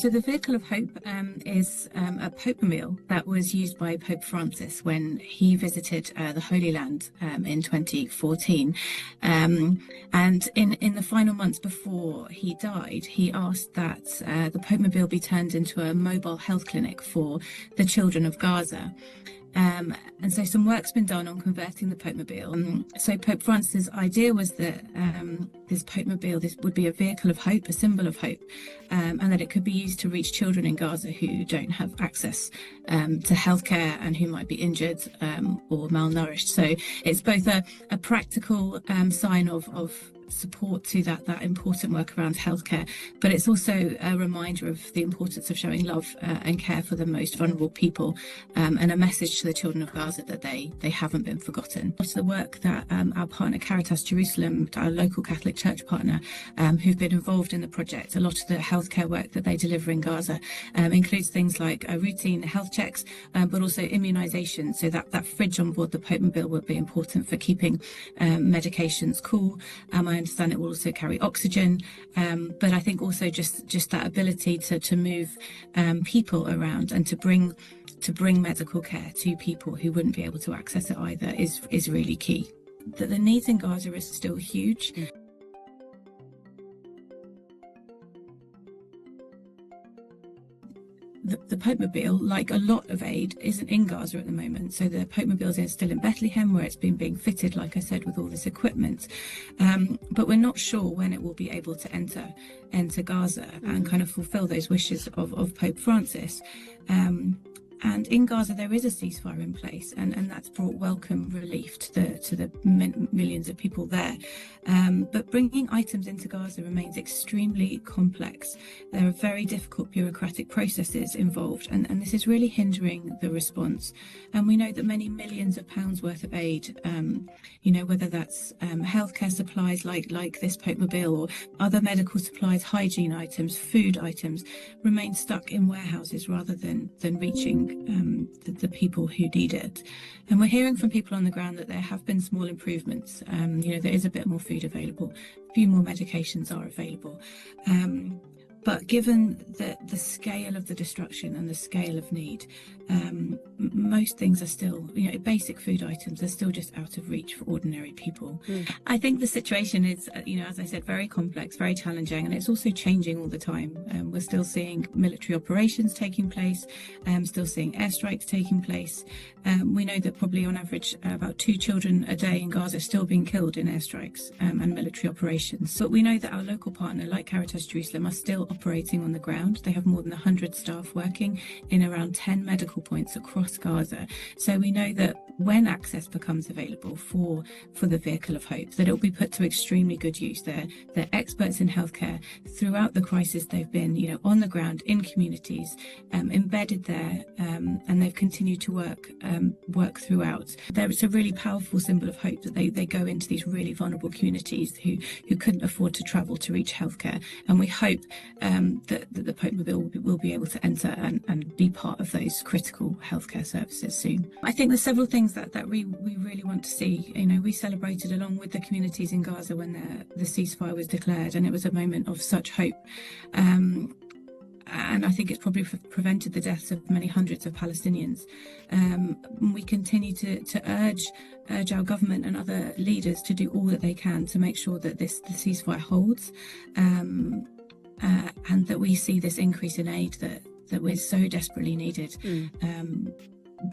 So the Vehicle of Hope is a Popemobile that was used by Pope Francis when he visited the Holy Land in 2014. And in the final months before he died, he asked that the Popemobile be turned into a mobile health clinic for the children of Gaza. And so some work's been done on converting the Popemobile. So Pope Francis' idea was that this Popemobile, this would be a vehicle of hope, a symbol of hope, and that it could be used to reach children in Gaza who don't have access to healthcare and who might be injured or malnourished. So it's both a practical sign of support to that important work around healthcare, but it's also a reminder of the importance of showing love and care for the most vulnerable people, and a message to the children of Gaza that they haven't been forgotten. Lots of the work that our partner Caritas Jerusalem, our local Catholic Church partner, who've been involved in the project, a lot of the healthcare work that they deliver in Gaza includes things like routine health checks, but also immunisation. So that fridge on board the Popemobile will be important for keeping medications cool. I understand it will also carry oxygen, but I think also just that ability to move people around and to bring medical care to people who wouldn't be able to access it either is really key. That the needs in Gaza is still huge. The Popemobile, like a lot of aid, isn't in Gaza at the moment. So the Popemobile is still in Bethlehem, where it's been being fitted, like I said, with all this equipment. But we're not sure when it will be able to enter Gaza and kind of fulfill those wishes of Pope Francis. And in Gaza, there is a ceasefire in place, and that's brought welcome relief to the millions of people there. But bringing items into Gaza remains extremely complex. There are very difficult bureaucratic processes involved, and this is really hindering the response. And we know that many millions of pounds worth of aid, whether that's healthcare supplies like this Popemobile or other medical supplies, hygiene items, food items, remain stuck in warehouses rather than reaching the people who need it. And we're hearing from people on the ground that there have been small improvements. There is a bit more food available, a few more medications are available. But given the scale of the destruction and the scale of need, most things are still, basic food items are still just out of reach for ordinary people. I think the situation is, as I said, very complex, very challenging, and it's also changing all the time. We're still seeing military operations taking place, still seeing airstrikes taking place. We know that probably on average about 2 children a day in Gaza are still being killed in airstrikes and military operations. But we know that our local partner, like Caritas Jerusalem, are still operating on the ground. They have more than 100 staff working in around 10 medical points across Gaza. So we know that when access becomes available for the Vehicle of Hope, that it will be put to extremely good use. They're experts in healthcare. Throughout the crisis, they've been, on the ground in communities, embedded there, and they've continued to work throughout. It's a really powerful symbol of hope that they go into these really vulnerable communities who couldn't afford to travel to reach healthcare. And we hope that the Popemobile will be able to enter and be part of those critical healthcare services soon. I think there's several things that we really want to see. We celebrated along with the communities in Gaza when the ceasefire was declared, and it was a moment of such hope. And I think it's probably prevented the deaths of many hundreds of Palestinians. We continue to urge our government and other leaders to do all that they can to make sure that the ceasefire holds, and that we see this increase in aid that we're so desperately needed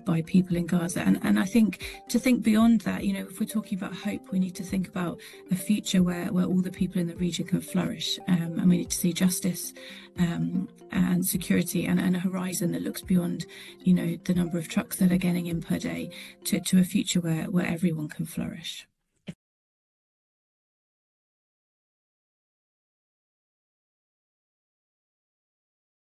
by people in Gaza. And I think to think beyond that, if we're talking about hope, we need to think about a future where all the people in the region can flourish, and we need to see justice and security and a horizon that looks beyond, the number of trucks that are getting in per day to a future where everyone can flourish.